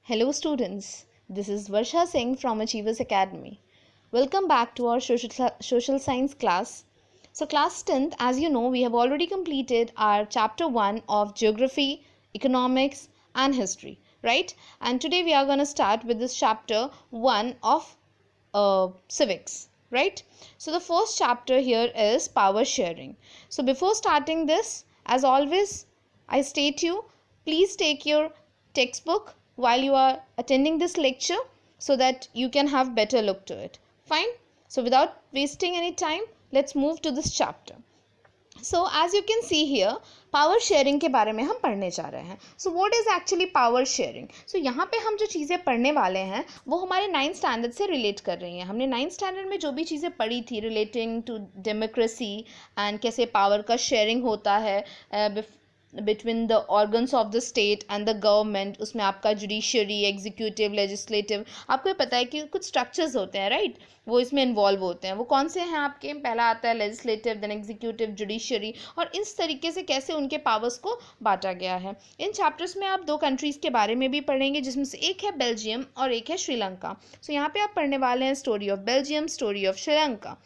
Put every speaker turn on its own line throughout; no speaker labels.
Hello students, this is Varsha Singh from Achievers Academy. Welcome back to our social science class. So class 10th, as you know, we have already completed our chapter 1 of geography, economics and history, right? And today we are going to start with this chapter 1 of civics, right? So the first chapter here is power sharing. So before starting this, as always, I state you, please take your textbook while you are attending this lecture so that you can have better look to it. Fine. So without wasting any time, let's move to this chapter. So as you can see here, power sharing के बारे में हम पढ़ने जा रहे हैं. So what is actually power sharing? So यहाँ पे हम जो चीज़ें पढ़ने वाले हैं वो हमारे 9th स्टैंडर्ड से रिलेट कर रही हैं. हमने 9th स्टैंडर्ड में जो भी चीज़ें पढ़ी थी रिलेटिंग टू डेमोक्रेसी एंड कैसे पावर का शेयरिंग होता है between the organs of the state and the government, उसमें आपका जुडिशरी, एग्जीक्यूटिव, लेजिस्लेटिव, आपको पता है कि कुछ स्ट्रक्चर्स होते हैं, राइट? वो इसमें इन्वॉल्व होते हैं. वो कौन से हैं आपके? पहला आता है लेजिस्लेटिव, देन एग्जीक्यूटिव, जुडिशरी, और इस तरीके से कैसे उनके पावर्स को बांटा गया है. इन चैप्टर्स में आप 2 कंट्रीज़ के बारे में भी पढ़ेंगे, जिसमें से एक है बेल्जियम और एक है श्रीलंका. सो यहाँ पे आप पढ़ने वाले हैं story of Belgium, story of Sri Lanka.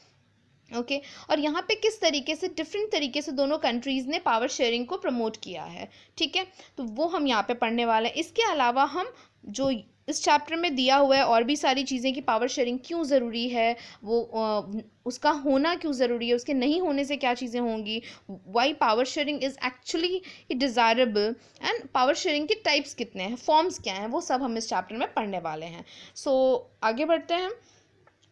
Okay और यहाँ पे किस तरीके से डिफरेंट तरीके से दोनों कंट्रीज़ ने पावर शेयरिंग को प्रमोट किया है. ठीक है, तो वो हम यहाँ पे पढ़ने वाले हैं. इसके अलावा हम जो इस चैप्टर में दिया हुआ है और भी सारी चीज़ें कि पावर शेयरिंग क्यों ज़रूरी है, वो उसका होना क्यों ज़रूरी है, उसके नहीं होने से क्या चीज़ें होंगी, why power sharing is actually desirable, and power sharing के टाइप्स कितने हैं, फॉर्म्स क्या हैं, वो सब हम इस चैप्टर में पढ़ने वाले हैं. सो आगे बढ़ते हैं.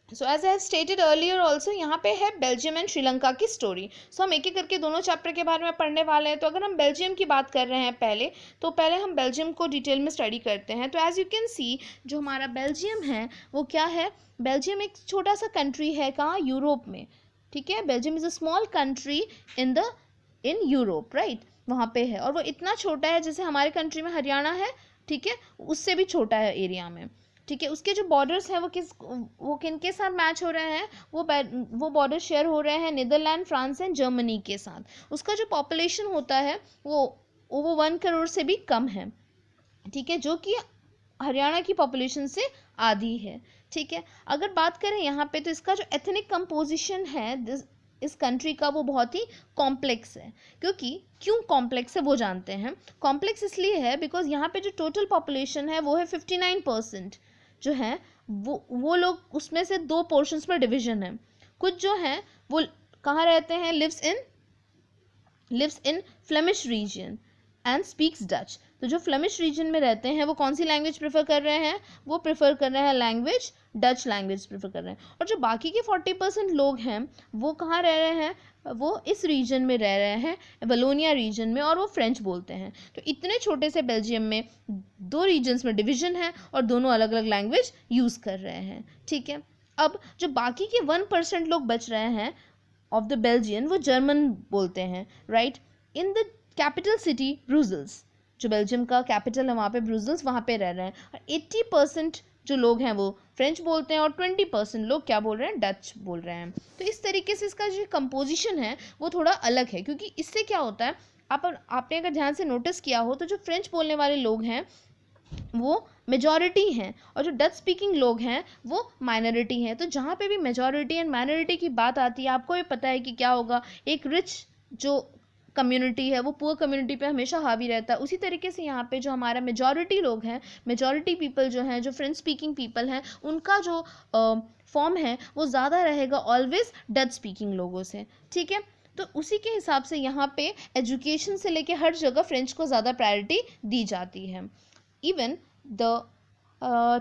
So as I have stated earlier also, यहाँ पे है बेल्जियम एंड श्रीलंका की स्टोरी. सो हम एक एक करके दोनों चैप्टर के बारे में पढ़ने वाले हैं. तो अगर हम बेल्जियम की बात कर रहे हैं पहले हम बेल्जियम को डिटेल में स्टडी करते हैं. तो एज यू कैन सी जो हमारा बेल्जियम है वो क्या है? बेल्जियम एक छोटा सा कंट्री है. कहाँ? यूरोप में. ठीक है, Belgium is a small country in Europe, right? वहाँ पे है और वो इतना छोटा है जैसे हमारे कंट्री में हरियाणा है, ठीक है, उससे भी छोटा है एरिया में. ठीक है, उसके जो बॉर्डर्स हैं वो किन के साथ मैच हो रहे हैं? वो बॉर्डर शेयर हो रहे हैं नीदरलैंड, फ्रांस एंड जर्मनी के साथ. उसका जो पॉपुलेशन होता है वो 1 करोड़ से भी कम है. ठीक है, जो कि हरियाणा की पॉपुलेशन से आधी है. ठीक है, अगर बात करें यहाँ पे तो इसका जो एथनिक कंपोजिशन है इस कंट्री का वो बहुत ही कॉम्प्लेक्स है. क्यों कॉम्प्लेक्स है वो जानते हैं. कॉम्प्लेक्स इसलिए है बिकॉज यहाँ पे जो टोटल पॉपुलेशन है वो है 59% जो है वो लोग, उसमें से 2 पोर्शंस में डिवीजन है. कुछ जो हैं वो कहाँ रहते हैं? Lives in Flemish region and speaks Dutch. तो जो फ्लेमिश रीजन में रहते हैं वो कौन सी लैंग्वेज प्रेफर कर रहे हैं? वो प्रेफर कर रहे हैं लैंग्वेज डच लैंग्वेज प्रेफर कर रहे हैं. और जो बाकी के 40% लोग हैं वो कहाँ रह रहे हैं? वो इस रीजन में रह रहे हैं, वलोनिया रीजन में, और वो फ्रेंच बोलते हैं. तो इतने छोटे से बेल्जियम में 2 रीजन्स में डिवीजन है और दोनों अलग अलग लैंग्वेज यूज़ कर रहे हैं. ठीक है, अब जो बाकी के 1% लोग बच रहे हैं ऑफ द बेल्जियन वो जर्मन बोलते हैं, right? In the capital city Brussels, जो बेल्जियम का कैपिटल है वहाँ पे ब्रुसेल्स, वहाँ पे रह रहे हैं. और 80% जो लोग हैं वो फ्रेंच बोलते हैं और 20% लोग क्या बोल रहे हैं? डच बोल रहे हैं. तो इस तरीके से इसका जो कंपोजिशन है वो थोड़ा अलग है, क्योंकि इससे क्या होता है, आपने अगर ध्यान से नोटिस किया हो तो जो फ्रेंच बोलने वाले लोग हैं वो मेजॉरिटी हैं और जो डच स्पीकिंग लोग हैं वो माइनॉरिटी हैं. तो जहाँ पे भी मेजॉरिटी एंड माइनॉरिटी की बात आती है आपको भी पता है कि क्या होगा, एक रिच जो कम्युनिटी है वो पुअर कम्युनिटी पे हमेशा हावी रहता है. उसी तरीके से यहाँ पे जो हमारा मेजॉरिटी लोग हैं, मेजॉरिटी पीपल जो हैं, जो फ्रेंच स्पीकिंग पीपल हैं, उनका जो फॉर्म है वो ज़्यादा रहेगा ऑलवेज डच स्पीकिंग लोगों से. ठीक है, तो उसी के हिसाब से यहाँ पे एजुकेशन से लेके हर जगह फ्रेंच को ज़्यादा प्रायोरिटी दी जाती है. Even the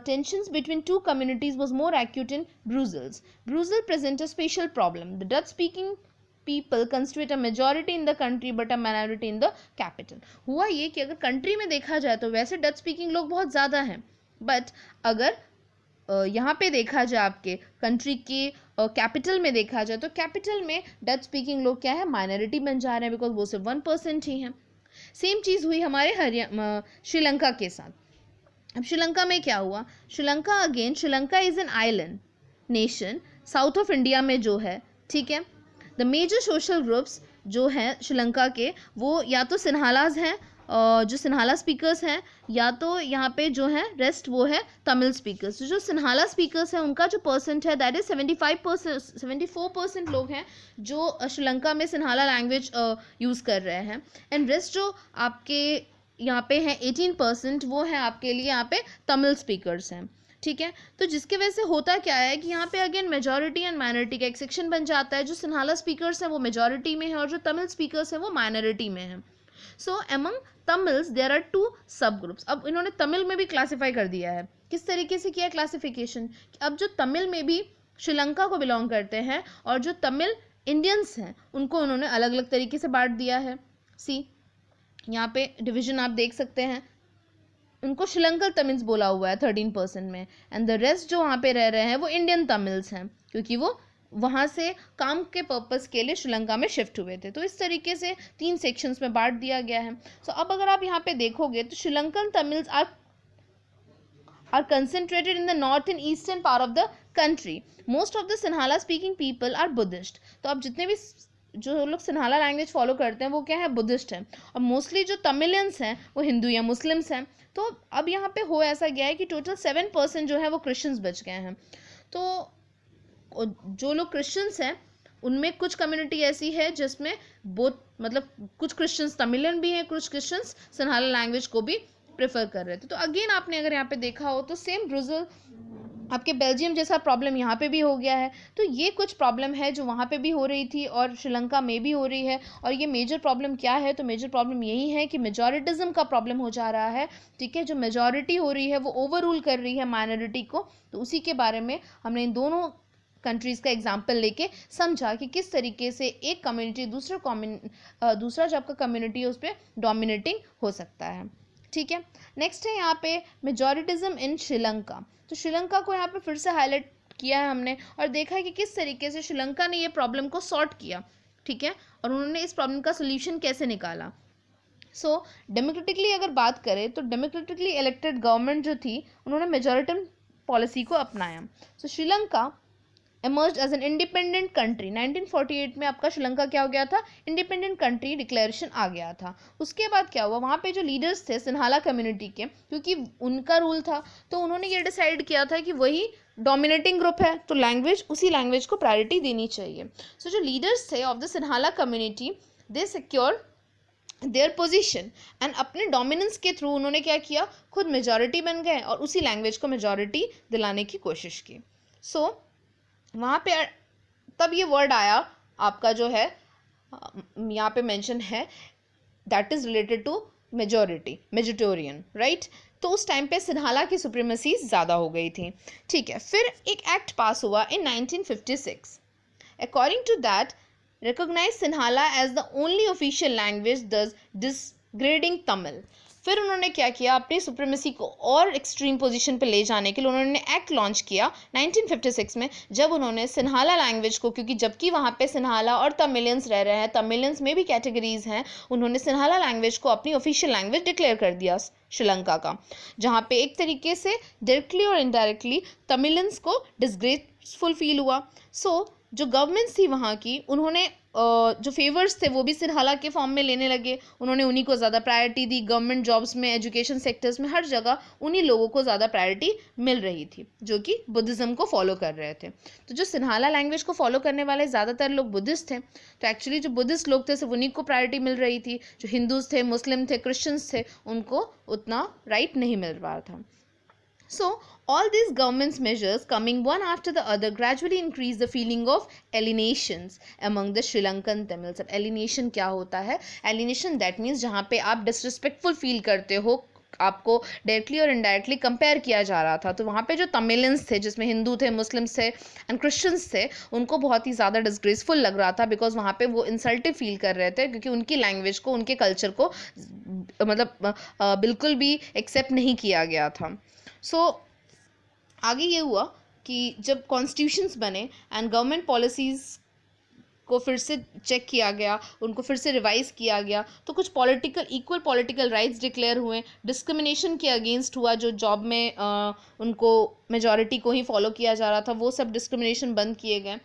tensions between 2 communities was more acute in Brussels. Brussels present a special problem. The Dutch-speaking people constitute a majority in the country but a minority in the capital. हुआ ये कि अगर country में देखा जाए तो वैसे Dutch speaking लोग बहुत ज़्यादा हैं, बट अगर यहाँ पे देखा जाए आपके कंट्री के कैपिटल में देखा जाए तो कैपिटल में डच स्पीकिंग लोग क्या है? माइनॉरिटी बन जा रहे हैं, बिकॉज वो सिर्फ 1% ही हैं. सेम चीज़ हुई हमारे श्रीलंका के साथ. अब श्रीलंका में क्या हुआ? Sri Lanka is an island nation south of India में जो है. ठीक है, द मेजर सोशल ग्रुप्स जो हैं श्रीलंका के वो या तो सिन्हालाज हैं जो सिन्हाला स्पीकर्स हैं, या तो यहाँ पे जो है रेस्ट वो है तमिल स्पीकर्स। जो सिन्हाला स्पीकर्स हैं उनका जो परसेंट है दैट इज़ 74% लोग हैं जो श्रीलंका में सिन्हाला लैंग्वेज यूज़ कर रहे हैं। एंड रेस्ट जो आपके यहाँ पे हैं 18% वो है आपके लिए यहाँ पे तमिल स्पीकर्स हैं। ठीक है, तो जिसकी वजह से होता क्या है कि यहाँ पे अगेन मेजॉरिटी एंड माइनॉरिटी का एक सेक्शन बन जाता है। जो सिन्हाला स्पीकर्स हैं वो मेजॉरिटी में है और जो तमिल स्पीकर्स हैं वो माइनॉरिटी में है। सो एमंग तमिल्स देयर आर 2 सब ग्रुप्स। अब इन्होंने तमिल में भी क्लासीफाई कर दिया है। किस तरीके से किया क्लासिफिकेशन? अब जो तमिल में भी श्रीलंका को बिलोंग करते हैं और जो तमिल इंडियंस हैं उनको उन्होंने अलग अलग तरीके से बांट दिया है। सी यहाँ पे डिवीजन आप देख सकते हैं, उनको श्रीलंकन तमिल्स बोला हुआ है 13% में, एंड द रेस्ट जो वहाँ पे रह रहे हैं वो इंडियन तमिल्स हैं, क्योंकि वो वहाँ से काम के पर्पस के लिए श्रीलंका में शिफ्ट हुए थे। तो इस तरीके से 3 सेक्शंस में बांट दिया गया है। सो अब अगर आप यहाँ पे देखोगे तो Sri Lankan Tamils are concentrated in the north and eastern part of the country. Most of the Sinhala speaking people are Buddhist. तो अब जितने भी जो लोग सिन्हाला लैंग्वेज फॉलो करते हैं वो क्या है, बुद्धिस्ट हैं। और मोस्टली जो तमिलियंस हैं वो हिंदू या मुस्लिम्स हैं। तो अब यहाँ पे हो ऐसा गया है कि टोटल 7% जो है वो क्रिश्चियंस बच गए हैं। तो जो लोग क्रिश्चियंस हैं उनमें कुछ कम्युनिटी ऐसी है जिसमें बोथ मतलब कुछ क्रिश्चियंस तमिलियन भी हैं, कुछ क्रिश्चियंस सिन्हाला लैंग्वेज को भी प्रेफर कर रहे थे। तो अगेन आपने अगर यहाँ पे देखा हो तो सेम ब्राज़ील आपके बेल्जियम जैसा प्रॉब्लम यहाँ पे भी हो गया है। तो ये कुछ प्रॉब्लम है जो वहाँ पे भी हो रही थी और श्रीलंका में भी हो रही है। और ये मेजर प्रॉब्लम क्या है, तो मेजर प्रॉब्लम यही है कि मेजॉरिटिज्म का प्रॉब्लम हो जा रहा है। ठीक है, जो मेजॉरिटी हो रही है वो ओवर रूल कर रही है माइनॉरिटी को। तो उसी के बारे में हमने इन दोनों कंट्रीज़ का एग्जाम्पल लेके समझा कि किस तरीके से एक कम्युनिटी दूसरा जो आपका कम्युनिटी है उस पर डोमिनेटिंग हो सकता है। ठीक है, नेक्स्ट है यहाँ पे मेजॉरिटिज्म इन श्रीलंका। तो श्रीलंका को यहाँ पे फिर से हाईलाइट किया है हमने और देखा है कि किस तरीके से श्रीलंका ने ये प्रॉब्लम को सॉर्ट किया। ठीक है, और उन्होंने इस प्रॉब्लम का सोल्यूशन कैसे निकाला। सो डेमोक्रेटिकली अगर बात करें तो डेमोक्रेटिकली इलेक्टेड गवर्नमेंट जो थी उन्होंने मेजॉरिटम पॉलिसी को अपनाया। सो Sri Lanka emerged as an independent country। 1948 में आपका श्रीलंका क्या हो गया था, इंडिपेंडेंट कंट्री डिक्लेरेशन आ गया था। उसके बाद क्या हुआ, वहाँ पे जो लीडर्स थे सिन्हाला कम्युनिटी के, क्योंकि उनका रूल था तो उन्होंने ये डिसाइड किया था कि वही डोमिनेटिंग ग्रुप है तो उसी लैंग्वेज को प्रायोरिटी देनी चाहिए। सो जो लीडर्स थे of the Sinhala community they secure their position and अपने डोमिनेंस के थ्रू उन्होंने क्या किया, खुद मेजॉरिटी बन गए और उसी लैंग्वेज को मेजॉरिटी दिलाने की कोशिश की। सो वहाँ पे तब ये वर्ड आया आपका जो है यहाँ पे मेंशन है that is related to majority, majoritarian, right. तो उस टाइम पे सिन्हाला की सुप्रीमेसी ज़्यादा हो गई थी। ठीक है, फिर एक एक्ट पास हुआ in 1956। According to that recognise Sinhala as the only official language thus disregarding Tamil. फिर उन्होंने क्या किया, अपनी सुप्रीमेसी को और एक्सट्रीम पोजीशन पे ले जाने के लिए उन्होंने एक्ट लॉन्च किया 1956 में, जब उन्होंने सिन्हाला लैंग्वेज को, क्योंकि जबकि वहाँ पे सिन्हाला और तमिलियंस रह रहे हैं, तमिलियंस में भी कैटेगरीज हैं, उन्होंने सिन्हाला लैंग्वेज को अपनी ऑफिशियल लैंग्वेज डिक्लेयर कर दिया श्रीलंका का, जहाँ पे एक तरीके से डायरेक्टली और इनडायरेक्टली तमिलियंस को डिसग्रेसफुल फील हुआ। सो जो गवर्नमेंट्स थी वहाँ की, उन्होंने जो फेवर्स थे वो भी सिन्हाला के फॉर्म में लेने लगे। उन्होंने उन्हीं को ज़्यादा प्रायोरिटी दी। गवर्नमेंट जॉब्स में, एजुकेशन सेक्टर्स में, हर जगह उन्हीं लोगों को ज़्यादा प्रायोरिटी मिल रही थी जो कि बुद्धिज़्म को फॉलो कर रहे थे। तो जो सिन्हाला लैंग्वेज को फॉलो करने वाले ज़्यादातर लोग बुद्धिस्ट थे, तो एक्चुअली जो बुद्धिस्ट लोग थे सिर्फ उन्हीं को प्रायोरिटी मिल रही थी। जो हिंदूज थे, मुस्लिम थे, क्रिश्चियंस थे, उनको उतना राइट नहीं मिल रहा था। So all these government's measures coming one after the other gradually increase the feeling of alienations among the Sri Lankan Tamils। अब alienation क्या होता है? Alienation that means जहाँ पे आप disrespectful feel करते हो, आपको डायरेक्टली और इनडायरेक्टली कंपेयर किया जा रहा था। तो वहाँ पे जो तमिलियंस थे, जिसमें हिंदू थे, मुस्लिम्स थे एंड क्रिश्चियंस थे, उनको बहुत ही ज़्यादा डिसग्रेसफुल लग रहा था, बिकॉज वहाँ पे वो इंसल्टिव फील कर रहे थे, क्योंकि उनकी लैंग्वेज को, उनके कल्चर को मतलब बिल्कुल भी एक्सेप्ट नहीं किया गया था। सो आगे ये हुआ कि जब कॉन्स्टिट्यूशंस बने एंड गवर्नमेंट पॉलिसीज़ को फिर से चेक किया गया, उनको फिर से रिवाइज किया गया, तो कुछ इक्वल पॉलिटिकल राइट्स डिक्लेयर हुए। डिस्क्रिमिनेशन के अगेंस्ट हुआ, जो जॉब में उनको मेजॉरिटी को ही फॉलो किया जा रहा था, वो सब डिस्क्रिमिनेशन बंद किए गए।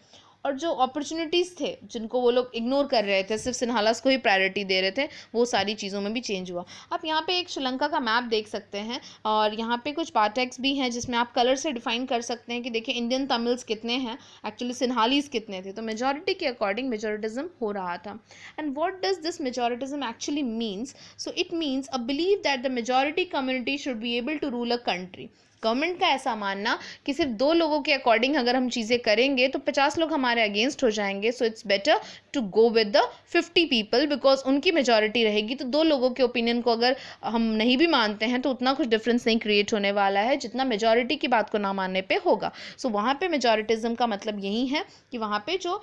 और जो अपॉर्चुनिटीज़ थे जिनको वो लोग इग्नोर कर रहे थे, सिर्फ सिन्हालास को ही प्रायोरिटी दे रहे थे, वो सारी चीज़ों में भी चेंज हुआ। आप यहाँ पे एक श्रीलंका का मैप देख सकते हैं और यहाँ पे कुछ पार्टेक्स भी हैं जिसमें आप कलर से डिफाइन कर सकते हैं कि देखिए इंडियन तमिल्स कितने हैं, एक्चुअली सिन्हालीज कितने थे। तो मेजॉरिटी के अकॉर्डिंग मेजॉरिटिज्म हो रहा था। And what does this majoritarianism actually means? So it means a believe that the majority community should be able to rule a country. Government का ऐसा मानना कि सिर्फ 2 लोगों के अकॉर्डिंग अगर हम चीज़ें करेंगे तो 50 लोग हमारे अगेंस्ट हो जाएंगे। So it's better to go with the 50 people, because उनकी मेजॉरिटी रहेगी। तो 2 लोगों के ओपिनियन को अगर हम नहीं भी मानते हैं तो उतना कुछ डिफरेंस नहीं क्रिएट होने वाला है जितना मेजॉरिटी की बात को ना मानने पे होगा। सो वहाँ पे मेजॉरिटिज्म का मतलब यही है कि वहाँ पे जो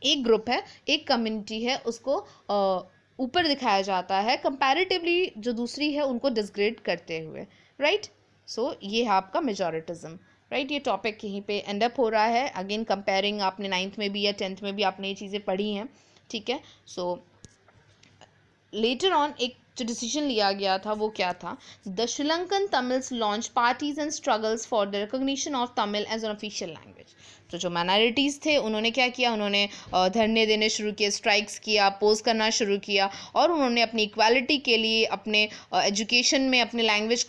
एक ग्रुप है, एक कम्युनिटी है, उसको ऊपर दिखाया जाता है कंपैरेटिवली जो दूसरी है उनको डिसग्रेड करते हुए, राइट। सो ये है आपका मेजॉरिटिज्म, राइट। ये टॉपिक यहीं पे एंड अप हो रहा है। अगेन कंपेयरिंग, आपने 9th में भी या 10th में भी आपने ये चीज़ें पढ़ी हैं, ठीक है। सो लेटर ऑन एक जो डिसीजन लिया गया था वो क्या था? The Sri Lankan Tamils launch parties and struggles for the recognition of Tamil as an official language. तो जो माइनॉरिटीज़ थे उन्होंने क्या किया? उन्होंने धरने देने शुरू किए, स्ट्राइक्स किया, अपोज करना शुरू किया और उन्होंने अपनी इक्वालिटी के लिए, अपने एजुकेशन में अपने लैंग्वेज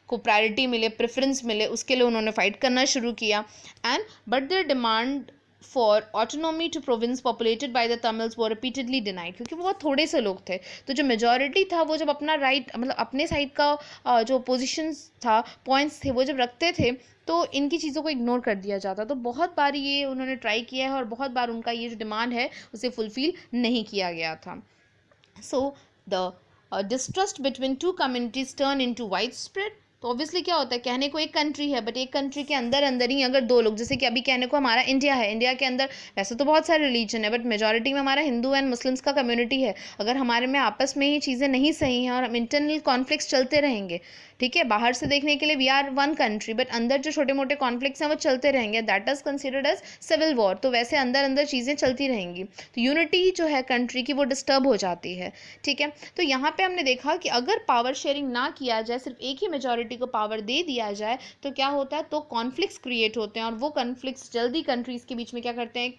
को प्रायोरिटी मिले, प्रेफरेंस मिले, उसके लिए उन्होंने फाइट करना शुरू किया। And but their demand for autonomy to province populated by the Tamils वो रिपीटेडली डिनाइड, क्योंकि वो बहुत थोड़े से लोग थे। तो जो मेजॉरिटी था वो जब अपना राइट मतलब अपने साइड का जो पोजीशन था, पॉइंट्स थे, वो जब रखते थे तो इनकी चीज़ों को इग्नोर कर दिया जाता। तो बहुत बार ये उन्होंने ट्राई किया है और बहुत बार उनका ये जो डिमांड है उसे फुलफिल नहीं किया गया था। So the distrust between 2 communities turn into wide spread. तो ऑब्वियसली क्या होता है, कहने को एक कंट्री है बट एक कंट्री के अंदर अंदर ही अगर 2 लोग, जैसे कि अभी कहने को हमारा इंडिया है, इंडिया के अंदर वैसे तो बहुत सारे रिलीजन है बट मेजॉरिटी में हमारा हिंदू एंड मुस्लिम्स का कम्युनिटी है। अगर हमारे में आपस में ही चीज़ें नहीं सही हैं और हम इंटरनल कॉन्फ्लिक्ट्स चलते रहेंगे, ठीक है, बाहर से देखने के लिए we are one country but अंदर जो छोटे मोटे कॉन्फ्लिक्ट्स हैं वो चलते रहेंगे, that is considered as civil war. तो वैसे अंदर अंदर चीज़ें चलती रहेंगी तो यूनिटी जो है कंट्री की वो डिस्टर्ब हो जाती है, ठीक है। तो यहाँ पे हमने देखा कि अगर पावर शेयरिंग ना किया जाए, सिर्फ एक ही मेजॉरिटी को पावर दे दिया जाए तो क्या होता है, तो कॉन्फ्लिक्ट्स क्रिएट होते हैं और वो कॉन्फ्लिक्ट्स जल्दी कंट्रीज़ के बीच में क्या करते हैं,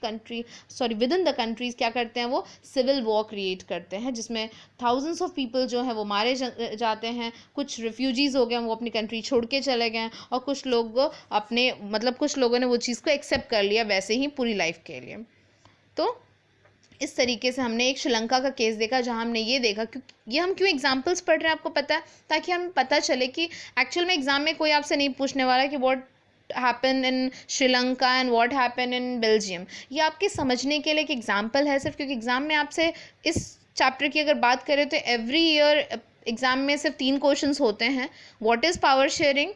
विद इन द कंट्रीज़ क्या करते हैं, वो सिविल वॉर क्रिएट करते हैं जिसमें थाउजेंड्स ऑफ पीपल जो है वो मारे जाते हैं। कुछ रिफ्यूजीज़ हो गए, वो अपनी कंट्री छोड़ के चले गए और कुछ लोग अपने कुछ लोगों ने वो चीज़ को एक्सेप्ट कर लिया वैसे ही पूरी लाइफ के लिए। तो इस तरीके से हमने एक श्रीलंका का केस देखा जहां हमने ये देखा, क्योंकि ये हम क्यों एग्जांपल्स पढ़ रहे हैं आपको पता है, ताकि हमें पता चले कि एक्चुअल में एग्जाम में कोई आपसे नहीं पूछने वाला कि what happen in Sri Lanka and what happen in Belgium. ये आपके समझने के लिए एक एग्जाम्पल है सिर्फ, क्योंकि एग्जाम में आपसे इस चैप्टर की अगर बात करें तो एवरी ईयर एग्जाम में सिर्फ 3 क्वेश्चंस होते हैं। What is power sharing,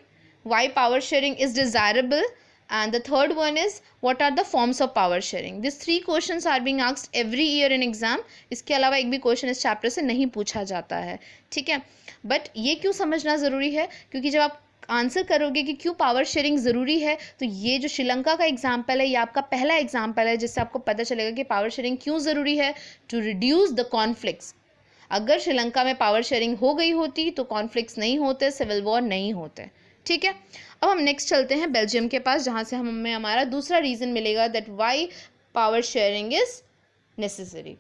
why power sharing is desirable, and the third one is what are the forms of power sharing. These 3 questions are being asked every year in exam. इसके अलावा एक भी question इस chapter से नहीं पूछा जाता है, ठीक है। बट ये क्यों समझना ज़रूरी है, क्योंकि जब आप आंसर करोगे कि क्यों पावर शेयरिंग ज़रूरी है, तो ये जो श्रीलंका का एग्जाम्पल है ये आपका पहला एग्जाम्पल है जिससे आपको पता चलेगा कि पावर शेयरिंग क्यों ज़रूरी है, टू रिड्यूस द कॉन्फ्लिक्ट्स। अगर श्रीलंका में पावर शेयरिंग हो गई होती तो कॉन्फ्लिक्ट्स नहीं होते, सिविल वॉर नहीं होते, ठीक है। अब हम नेक्स्ट चलते हैं बेल्जियम के पास, जहाँ से हमें हमारा दूसरा रीज़न मिलेगा that why power sharing is necessary.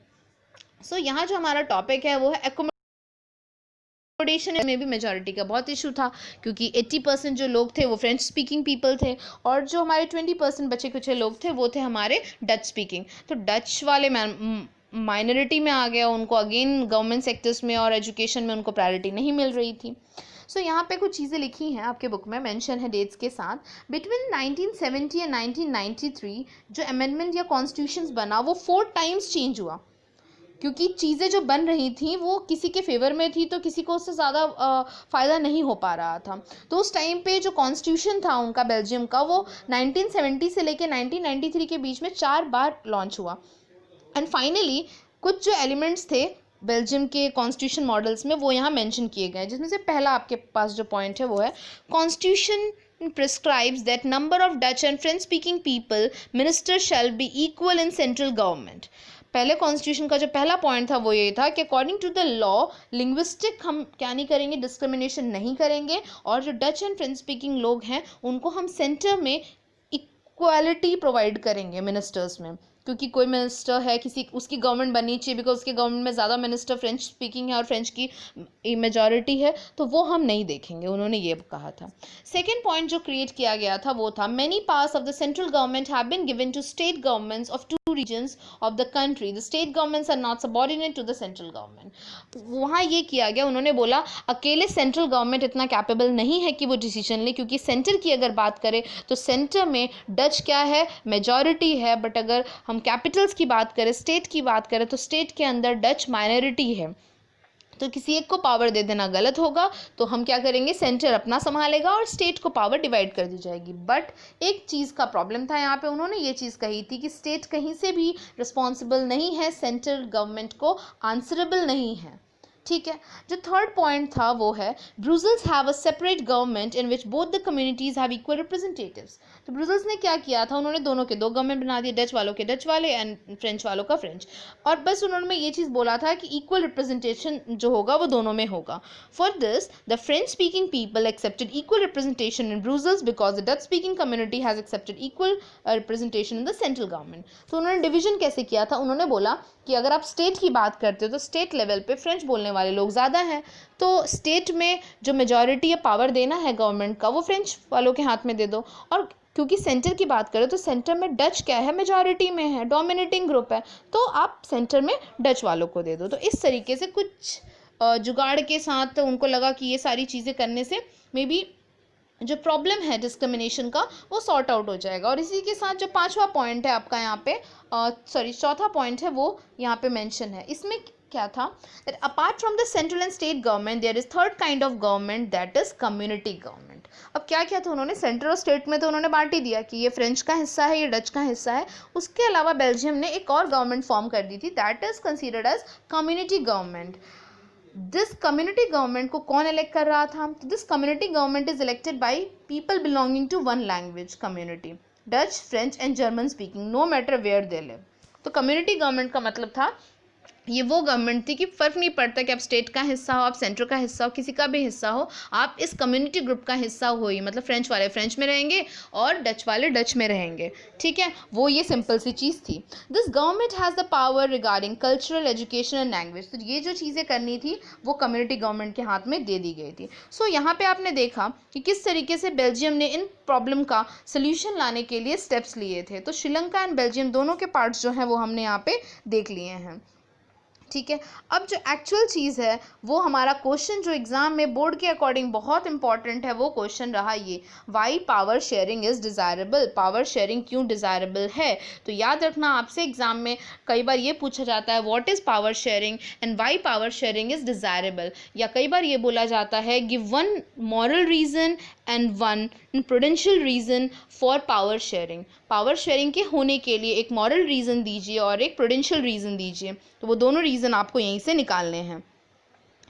So यहाँ जो हमारा टॉपिक है वो है एकोमोडेशन में भी मेजॉरिटी का बहुत इशू था, क्योंकि 80% जो लोग थे वो फ्रेंच स्पीकिंग पीपल थे और जो हमारे 20% बचे कुछ लोग थे वो थे हमारे डच स्पीकिंग। तो डच वाले माइनॉरिटी में आ गया, उनको अगेन गवर्नमेंट सेक्टर्स में और एजुकेशन में उनको प्रायोरिटी नहीं मिल रही थी। सो यहाँ पे कुछ चीज़ें लिखी हैं आपके बुक में, मेंशन है डेट्स के साथ। बिटवीन 1970 एंड 1993 जो अमेंडमेंट या कॉन्स्टिट्यूशंस बना वो 4 टाइम्स चेंज हुआ, क्योंकि चीज़ें जो बन रही थी वो किसी के फेवर में थी तो किसी को उससे ज़्यादा फ़ायदा नहीं हो पा रहा था। तो उस टाइम पे जो कॉन्स्टिट्यूशन था उनका बेल्जियम का वो 1970 से लेकर 1993 के बीच में 4 बार लॉन्च हुआ। एंड फाइनली कुछ जो एलिमेंट्स थे बेल्जियम के कॉन्स्टिट्यूशन मॉडल्स में वो यहाँ मेंशन किए गए, जिसमें से पहला आपके पास जो पॉइंट है वो है constitution prescribes that number of Dutch and French speaking people ministers shall be equal in central government। पहले कॉन्स्टिट्यूशन का जो पहला पॉइंट था वो ये था कि according to the law linguistic हम क्या नहीं करेंगे, डिस्क्रिमिनेशन नहीं करेंगे और जो डच एंड फ्रेंच स्पीकिंग लोग हैं उनको हम सेंटर में इक्वालिटी प्रोवाइड करेंगे मिनिस्टर्स में, क्योंकि कोई मिनिस्टर है किसी उसकी गवर्नमेंट बननी चाहिए बिकॉज उसके गवर्नमेंट में ज़्यादा मिनिस्टर फ्रेंच स्पीकिंग है और फ्रेंच की मेजॉरिटी है, तो वो हम नहीं देखेंगे, उन्होंने ये कहा था। सेकेंड पॉइंट जो क्रिएट किया गया था वो था many parts of the central government have been given to state governments of to regions of the country, the state governments are not subordinate to the central government. वहाँ ये किया गया, उन्होंने बोला अकेले सेंट्रल गवर्नमेंट इतना कैपेबल नहीं है कि वो डिसीजन ले, क्योंकि सेंटर की अगर बात करें तो सेंटर में डच क्या है, मेजॉरिटी है, बट अगर हम कैपिटल्स की बात करें, स्टेट की बात करें, तो स्टेट के अंदर डच माइनॉरिटी है, तो किसी एक को पावर दे देना गलत होगा, तो हम क्या करेंगे, सेंटर अपना संभालेगा और स्टेट को पावर डिवाइड कर दी जाएगी। बट एक चीज़ का प्रॉब्लम था यहाँ पे, उन्होंने ये चीज़ कही थी कि स्टेट कहीं से भी रिस्पॉन्सिबल नहीं है, सेंट्रल गवर्नमेंट को आंसरेबल नहीं है। ठीक है, जो थर्ड पॉइंट था वो है Brussels have a separate government in which both the communities have equal representatives. तो ब्रुसेल्स ने क्या किया था, उन्होंने दोनों के दो गवर्नमेंट बना दिए, डच वालों के डच वाले एंड फ्रेंच वालों का फ्रेंच, और बस उन्होंने ये चीज़ बोला था कि इक्वल रिप्रेजेंटेशन जो होगा वो दोनों में होगा। For this the French speaking people accepted equal representation in Brussels because the Dutch speaking community has accepted equal representation in the central government. तो उन्होंने डिवीजन कैसे किया था, उन्होंने बोला कि अगर आप स्टेट की बात करते हो तो स्टेट लेवल पे फ्रेंच बोलने वाले लोग ज़्यादा हैं, तो स्टेट में जो मेजॉरिटी या पावर देना है गवर्नमेंट का वो फ्रेंच वालों के हाथ में दे दो, और क्योंकि सेंटर की बात करें तो सेंटर में डच क्या है, मेजॉरिटी में है, डोमिनेटिंग ग्रुप है, तो आप सेंटर में डच वालों को दे दो। तो इस तरीके से कुछ जुगाड़ के साथ उनको लगा कि ये सारी चीज़ें करने से मे बी जो प्रॉब्लम है डिस्क्रिमिनेशन का वो सॉर्ट आउट हो जाएगा। और इसी के साथ जो पांचवा पॉइंट है आपका यहाँ पे चौथा पॉइंट है वो यहाँ पे मेंशन है। इसमें क्या था, that apart from the central and state government there is third kind of government that is community government. अब क्या किया था उन्होंने, सेंट्रल और स्टेट में तो उन्होंने बांट ही दिया कि ये फ्रेंच का हिस्सा है, ये डच का हिस्सा है। उसके अलावा बेल्जियम ने एक और गवर्नमेंट फॉर्म कर दी थी, that is considered as community government. This community government को कौन इलेक्ट कर रहा था, तो this community government is elected by people belonging to one language community, Dutch, French and German speaking, no matter where they live. तो community government का मतलब था ये वो गवर्नमेंट थी कि फ़र्क नहीं पड़ता कि आप स्टेट का हिस्सा हो, आप सेंटर का हिस्सा हो, किसी का भी हिस्सा हो, आप इस कम्युनिटी ग्रुप का हिस्सा हो ही, मतलब फ्रेंच वाले फ्रेंच में रहेंगे और डच वाले डच में रहेंगे। ठीक है, वो ये सिंपल सी चीज़ थी। This government has the power regarding cultural, education and language. तो ये जो चीज़ें करनी थी वो कम्युनिटी गवर्नमेंट के हाथ में दे दी गई थी। सो यहाँ पे आपने देखा कि किस तरीके से बेल्जियम ने इन प्रॉब्लम का सोल्यूशन लाने के लिए स्टेप्स लिए थे। तो श्रीलंका एंड बेल्जियम दोनों के पार्ट्स जो हैं वो हमने यहाँ पे देख लिए हैं। ठीक है, अब जो एक्चुअल चीज़ है वो हमारा क्वेश्चन जो एग्जाम में बोर्ड के अकॉर्डिंग बहुत इंपॉर्टेंट है, वो क्वेश्चन रहा ये, why power sharing is desirable. Power sharing क्यों डिज़ायरेबल है, तो याद रखना आपसे एग्जाम में कई बार ये पूछा जाता है what is power sharing and why power sharing is desirable, या कई बार ये बोला जाता है give one moral reason and one prudential reason for power sharing. Power sharing के होने के लिए एक मॉरल रीज़न दीजिए और एक प्रूडेंशियल रीज़न दीजिए, तो वो दोनों रीज़न आपको यहीं से निकालने हैं।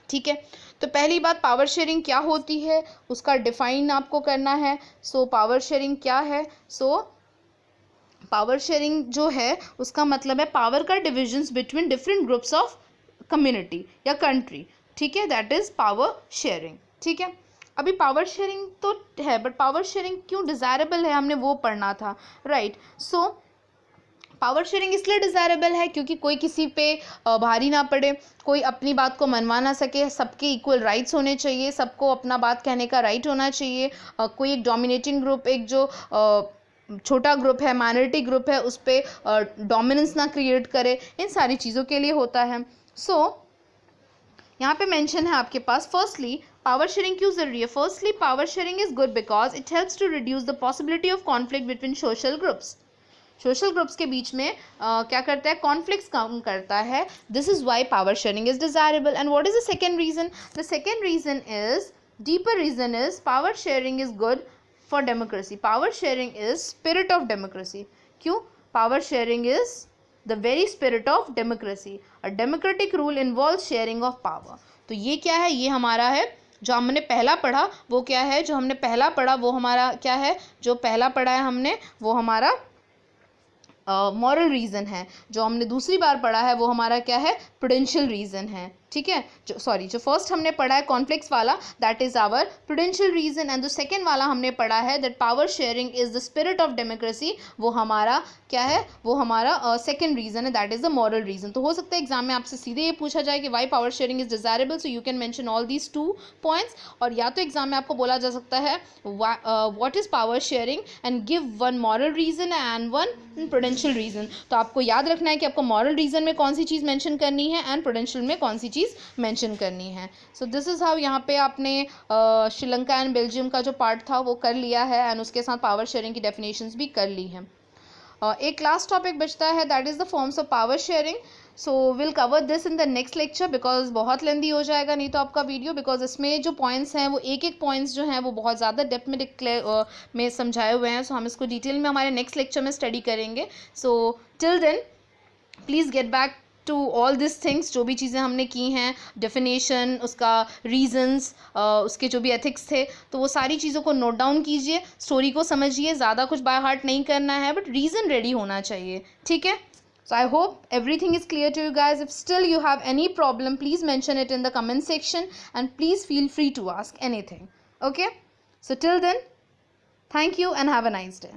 ठीक है, तो पहली बात पावर शेयरिंग क्या होती है उसका डिफाइन आपको करना है। सो पावर शेयरिंग क्या है, सो पावर शेयरिंग जो है उसका मतलब है पावर का divisions between different groups of community या कंट्री। ठीक है, दैट इज़ पावर शेयरिंग। ठीक है, अभी पावर शेयरिंग तो है बट पावर शेयरिंग क्यों डिज़ायरेबल है हमने वो पढ़ना था, राइट। सो पावर शेयरिंग इसलिए डिज़ायरेबल है क्योंकि कोई किसी पे भारी ना पड़े, कोई अपनी बात को मनवा ना सके, सबके इक्वल राइट्स होने चाहिए, सबको अपना बात कहने का राइट होना चाहिए। कोई एक डोमिनेटिंग ग्रुप, एक जो छोटा ग्रुप है, माइनॉरिटी ग्रुप है, उस पर डोमिनेंस ना क्रिएट करे, इन सारी चीज़ों के लिए होता है। सो यहाँ पे मेंशन है आपके पास, फर्स्टली पावर शेयरिंग क्यों ज़रूरी है। Firstly power sharing is good because it helps to reduce the possibility of conflict between social groups. Social groups के बीच में क्या करता है, कॉन्फ्लिक्ट्स कम करता है। This is why power sharing is desirable. And what is the second reason, the second reason is, deeper reason is power sharing is good for democracy. Power sharing is spirit of democracy. क्यों, power sharing is the very spirit of democracy. A democratic rule involve sharing of power. तो ये क्या है, ये हमारा है जो हमने पहला पढ़ा, वो क्या है, जो हमने पहला पढ़ा वो हमारा क्या है, जो पहला पढ़ा है हमने वो हमारा मॉरल रीज़न है। जो हमने दूसरी बार पढ़ा है वो हमारा क्या है, प्रूडेंशियल रीज़न है। ठीक है, जो फर्स्ट हमने पढ़ा है कॉन्फ्लिक्ट्स वाला, that is our prudential reason, and जो सेकंड वाला हमने पढ़ा है that power sharing is the spirit of democracy, वो हमारा क्या है, वो हमारा सेकंड रीजन है, that is the moral reason. तो हो सकता है एग्जाम में आपसे सीधे ये पूछा जाए कि why power sharing is desirable, so you can mention all these 2 points, और या तो एग्जाम में आपको बोला जा सकता है what is power sharing and give one moral reason and one prudential reason. तो आपको याद रखना है कि आपको मॉरल रीजन में कौन सी चीज़ मेंशन करनी है एंड प्रूडेंशियल में कौन सी चीज़ मेंशन करनी है। सो दिस इज़ हाउ यहाँ पे आपने श्रीलंका एंड बेल्जियम का जो पार्ट था वो कर लिया है, एंड उसके साथ पावर शेयरिंग की डेफिनेशंस भी कर ली हैं। एक लास्ट टॉपिक बचता है, that is the forms of power sharing. So will cover this in the next lecture, because बहुत लेंदी हो जाएगा नहीं तो आपका वीडियो, बिकॉज इसमें जो पॉइंट्स हैं वो एक एक पॉइंट्स जो हैं वो बहुत ज़्यादा डेप्थ में में समझाए हुए हैं। सो हम इसको डिटेल में हमारे नेक्स्ट लेक्चर में स्टडी करेंगे। So till then please get back to all this things, जो भी चीज़ें हमने की हैं, डेफिनेशन, उसका रीजंस, उसके जो भी एथिक्स थे, तो वो सारी चीज़ों को नोट डाउन कीजिए, स्टोरी को समझिए, ज़्यादा कुछ बाय हार्ट नहीं करना है, बट रीज़न रेडी होना चाहिए, ठीक है। So I hope everything is clear to you guys. If still you have any problem, please mention it in the comment section, and please feel free to ask anything. Okay? So till then, thank you and have a nice day.